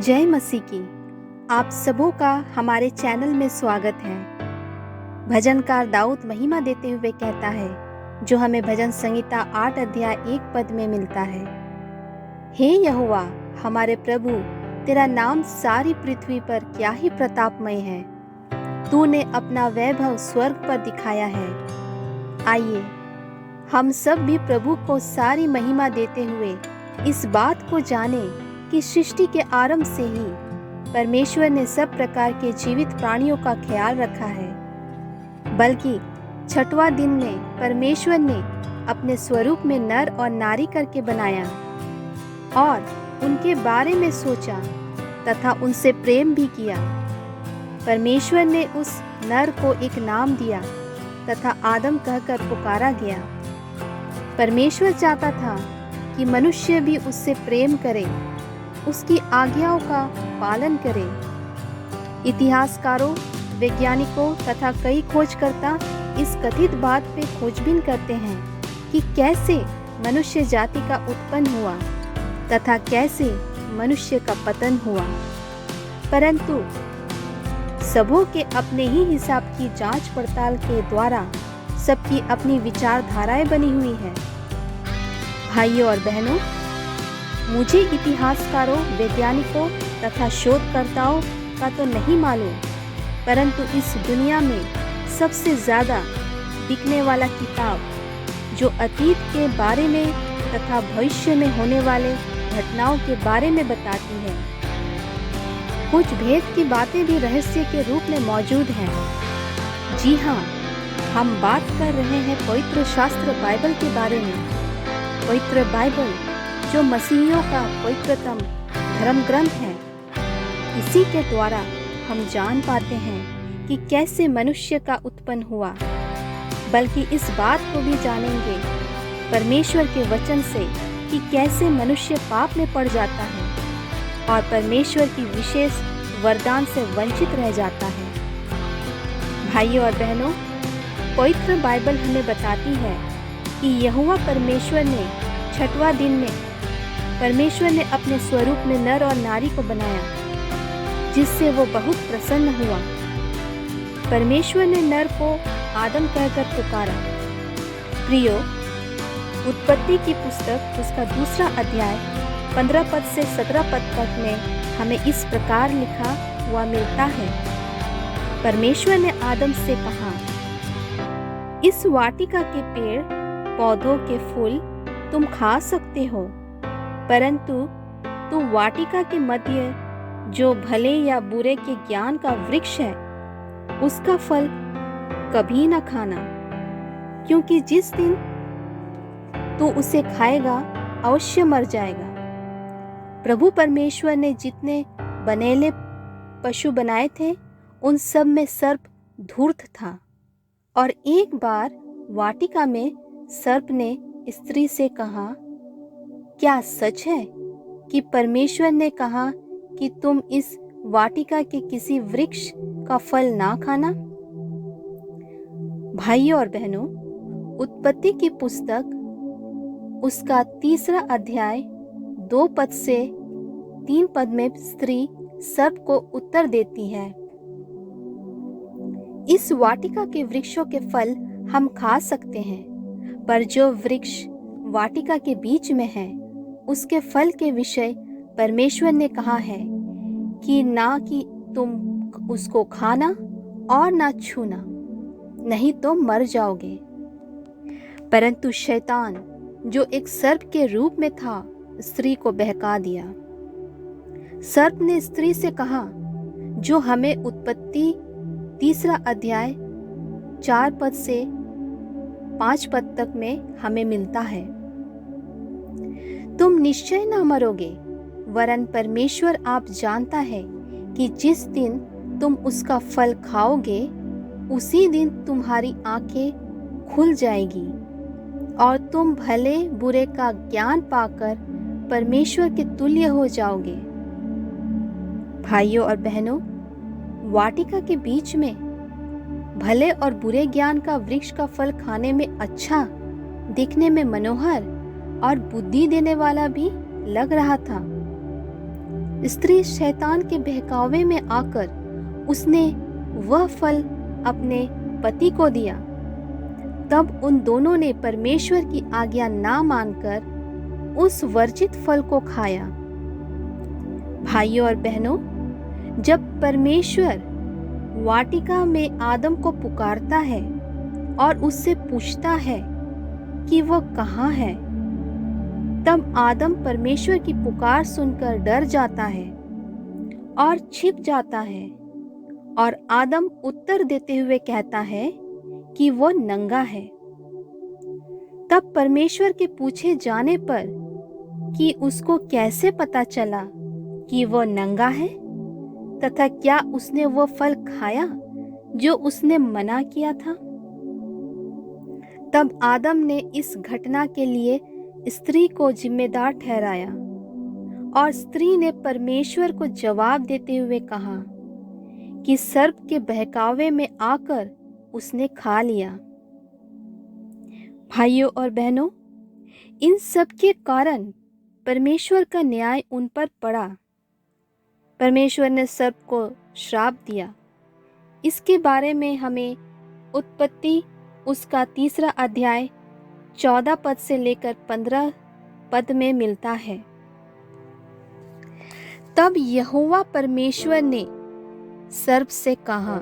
जय मसीह की। आप सबों का हमारे चैनल में स्वागत है। भजनकार दाऊद महिमा देते हुए कहता है, जो हमें भजन संहिता 8 अध्याय 1 पद में मिलता है। हे यहोवा हमारे प्रभु, तेरा नाम सारी पृथ्वी पर क्या ही प्रतापमय है। तूने अपना वैभव स्वर्ग पर दिखाया है। आइए हम सब भी प्रभु को सारी महिमा देते हुए इस बात को जाने कि सृष्टि के आरंभ से ही परमेश्वर ने सब प्रकार के जीवित प्राणियों का ख्याल रखा है, बल्कि छठवां दिन में परमेश्वर ने अपने स्वरूप में नर और नारी करके बनाया और उनके बारे में सोचा तथा उनसे प्रेम भी किया। परमेश्वर ने उस नर को एक नाम दिया तथा आदम कहकर पुकारा गया। परमेश्वर चाहता था कि मनुष्य भी उससे प्रेम करे, उसकी आज्ञाओं का पालन करें। इतिहासकारों, वैज्ञानिकों तथा कई खोजकर्ता इस कथित बात पे खोजबीन करते हैं कि कैसे मनुष्य जाति का उत्पन्न हुआ तथा कैसे मनुष्य का पतन हुआ, परंतु सबों के अपने ही हिसाब की जांच पड़ताल के द्वारा सबकी अपनी विचारधाराएं बनी हुई है। भाइयों और बहनों, मुझे इतिहासकारों, वैज्ञानिकों तथा शोधकर्ताओं का तो नहीं मालूम, परंतु इस दुनिया में सबसे ज़्यादा बिकने वाला किताब जो अतीत के बारे में तथा भविष्य में होने वाले घटनाओं के बारे में बताती है। कुछ भेद की बातें भी रहस्य के रूप में मौजूद हैं। जी हाँ, हम बात कर रहे हैं पवित्र शास्त्र बाइबल के बारे में। पवित्र बाइबल जो मसीहियों का पवित्रतम धर्म ग्रंथ है, इसी के द्वारा हम जान पाते हैं कि कैसे मनुष्य का उत्पन्न हुआ, बल्कि इस बात को भी जानेंगे परमेश्वर के वचन से कि कैसे मनुष्य पाप में पड़ जाता है और परमेश्वर की विशेष वरदान से वंचित रह जाता है। भाइयों और बहनों, पवित्र बाइबल हमें बताती है कि यहोवा परमेश्वर ने छठवां दिन में परमेश्वर ने अपने स्वरूप में नर और नारी को बनाया, जिससे वो बहुत प्रसन्न हुआ। परमेश्वर ने नर को आदम कहकर पुकारा। प्रियो, उत्पत्ति की पुस्तक उसका 2 अध्याय 15 पद से 17 पद तक में हमें इस प्रकार लिखा हुआ मिलता है। परमेश्वर ने आदम से कहा, इस वाटिका के पेड़ पौधों के फूल तुम खा सकते हो, परंतु तू वाटिका के मध्य जो भले या बुरे के ज्ञान का वृक्ष है, उसका फल कभी न खाना, क्योंकि जिस दिन तू उसे खाएगा अवश्य मर जाएगा। प्रभु परमेश्वर ने जितने बनेले पशु बनाए थे, उन सब में सर्प धूर्त था। और एक बार वाटिका में सर्प ने स्त्री से कहा, क्या सच है कि परमेश्वर ने कहा कि तुम इस वाटिका के किसी वृक्ष का फल ना खाना? भाइयों और बहनों, उत्पत्ति की पुस्तक उसका 3 अध्याय 2 पद से 3 पद में स्त्री सर्प को उत्तर देती है, इस वाटिका के वृक्षों के फल हम खा सकते हैं, पर जो वृक्ष वाटिका के बीच में है, उसके फल के विषय परमेश्वर ने कहा है कि ना कि तुम उसको खाना और ना छूना, नहीं तो मर जाओगे। परंतु शैतान जो एक सर्प के रूप में था, स्त्री को बहका दिया। सर्प ने स्त्री से कहा, जो हमें उत्पत्ति 3 अध्याय 4 पद से 5 पद तक में हमें मिलता है, तुम निश्चय न मरोगे, वरन परमेश्वर आप जानता है कि जिस दिन तुम उसका फल खाओगे, उसी दिन तुम्हारी आंखें खुल जाएगी और तुम भले बुरे का ज्ञान पाकर परमेश्वर के तुल्य हो जाओगे। भाइयों और बहनों, वाटिका के बीच में भले और बुरे ज्ञान का वृक्ष का फल खाने में अच्छा, दिखने में मनोहर और बुद्धि देने वाला भी लग रहा था, स्त्री शैतान के बहकावे में आकर उसने वह फल अपने पति को दिया। तब उन दोनों ने परमेश्वर की आज्ञा ना मानकर उस वर्जित फल को खाया। भाइयों और बहनों, जब परमेश्वर वाटिका में आदम को पुकारता है और उससे पूछता है कि वह कहाँ है, तब आदम परमेश्वर की पुकार सुनकर डर जाता है और छिप जाता है, और आदम उत्तर देते हुए कहता है कि वह नंगा है। तब परमेश्वर के पूछे जाने पर कि उसको कैसे पता चला कि वह नंगा है तथा क्या उसने वह फल खाया जो उसने मना किया था, तब आदम ने इस घटना के लिए स्त्री को जिम्मेदार ठहराया, और स्त्री ने परमेश्वर को जवाब देते हुए कहा कि सर्प के बहकावे में आकर उसने खा लिया। भाइयों और बहनों, इन सब के कारण परमेश्वर का न्याय उन पर पड़ा। परमेश्वर ने सर्प को श्राप दिया। इसके बारे में हमें उत्पत्ति उसका 3 अध्याय 14 पद से लेकर 15 पद में मिलता है। तब यहोवा परमेश्वर ने सर्प से कहा,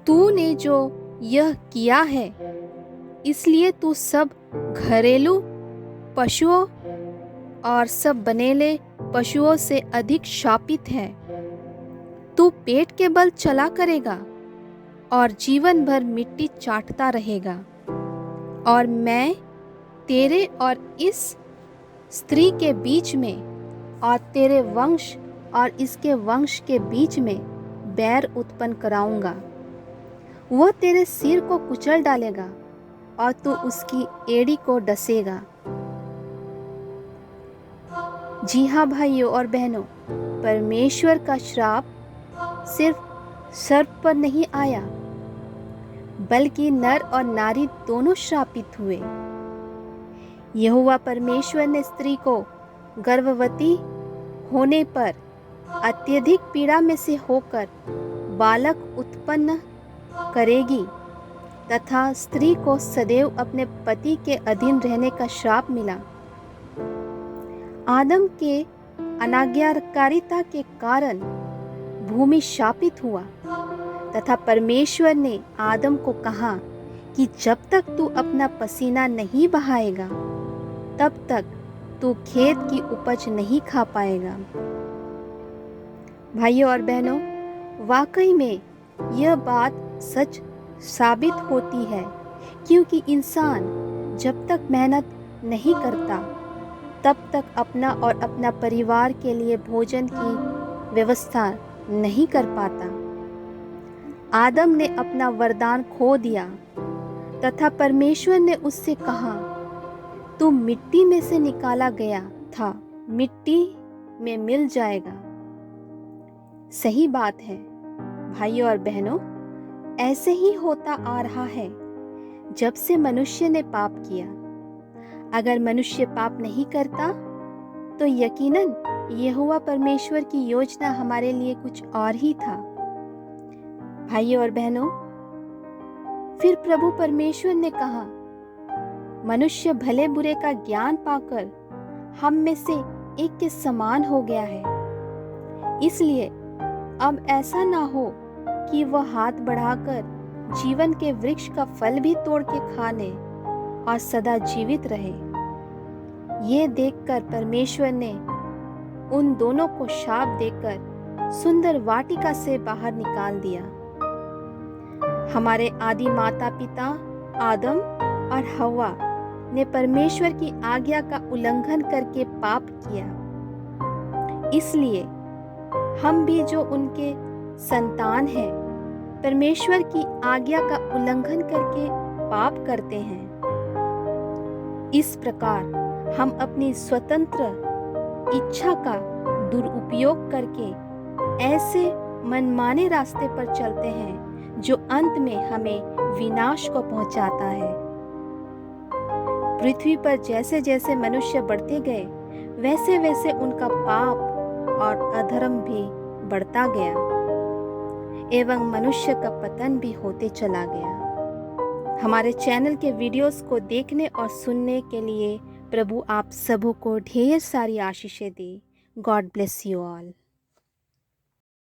तूने जो यह किया है इसलिए तू सब घरेलू पशुओं और सब बनेले पशुओं से अधिक शापित है। तू पेट के बल चला करेगा और जीवन भर मिट्टी चाटता रहेगा, और मैं तेरे और इस स्त्री के बीच में और तेरे वंश और इसके वंश के बीच में बैर उत्पन्न कराऊंगा। वह तेरे सिर को कुचल डालेगा और तू उसकी एड़ी को डसेगा। जी हाँ भाइयों और बहनों, परमेश्वर का श्राप सिर्फ सर्प पर नहीं आया, बल्कि नर और नारी दोनों श्रापित हुए। यहोवा परमेश्वर ने स्त्री को गर्भवती होने पर अत्यधिक पीड़ा में से होकर बालक उत्पन्न करेगी, तथा स्त्री को सदैव अपने पति के अधीन रहने का श्राप मिला। आदम के अनाज्ञाकारिता के कारण भूमि शापित हुआ, तथा परमेश्वर ने आदम को कहा कि जब तक तू अपना पसीना नहीं बहाएगा तब तक तू खेत की उपज नहीं खा पाएगा। भाइयों और बहनों, वाकई में यह बात सच साबित होती है, क्योंकि इंसान जब तक मेहनत नहीं करता तब तक अपना और अपना परिवार के लिए भोजन की व्यवस्था नहीं कर पाता। आदम ने अपना वरदान खो दिया, तथा परमेश्वर ने उससे कहा, तू मिट्टी में से निकाला गया था, मिट्टी में मिल जाएगा। सही बात है भाइयों और बहनों, ऐसे ही होता आ रहा है जब से मनुष्य ने पाप किया। अगर मनुष्य पाप नहीं करता तो यकीनन यहोवा परमेश्वर की योजना हमारे लिए कुछ और ही था। भाइयों और बहनों, फिर प्रभु परमेश्वर ने कहा, मनुष्य भले बुरे का ज्ञान पाकर हम में से एक के समान हो गया है, इसलिए अब ऐसा ना हो कि वह हाथ बढ़ाकर जीवन के वृक्ष का फल भी तोड़ के खा ले और सदा जीवित रहे। ये देखकर परमेश्वर ने उन दोनों को शाप देकर सुंदर वाटिका से बाहर निकाल दिया। हमारे आदि माता पिता आदम और हव्वा ने परमेश्वर की आज्ञा का उल्लंघन करके पाप किया, इसलिए हम भी जो उनके संतान हैं परमेश्वर की आज्ञा का उल्लंघन करके पाप करते हैं। इस प्रकार हम अपनी स्वतंत्र इच्छा का दुरुपयोग करके ऐसे मनमाने रास्ते पर चलते हैं जो अंत में हमें विनाश को पहुंचाता है। पृथ्वी पर जैसे जैसे मनुष्य बढ़ते गए वैसे वैसे उनका पाप और अधर्म भी बढ़ता गया एवं मनुष्य का पतन भी होते चला गया। हमारे चैनल के वीडियोस को देखने और सुनने के लिए प्रभु आप सबों को ढेर सारी आशीषें दे। God bless you all.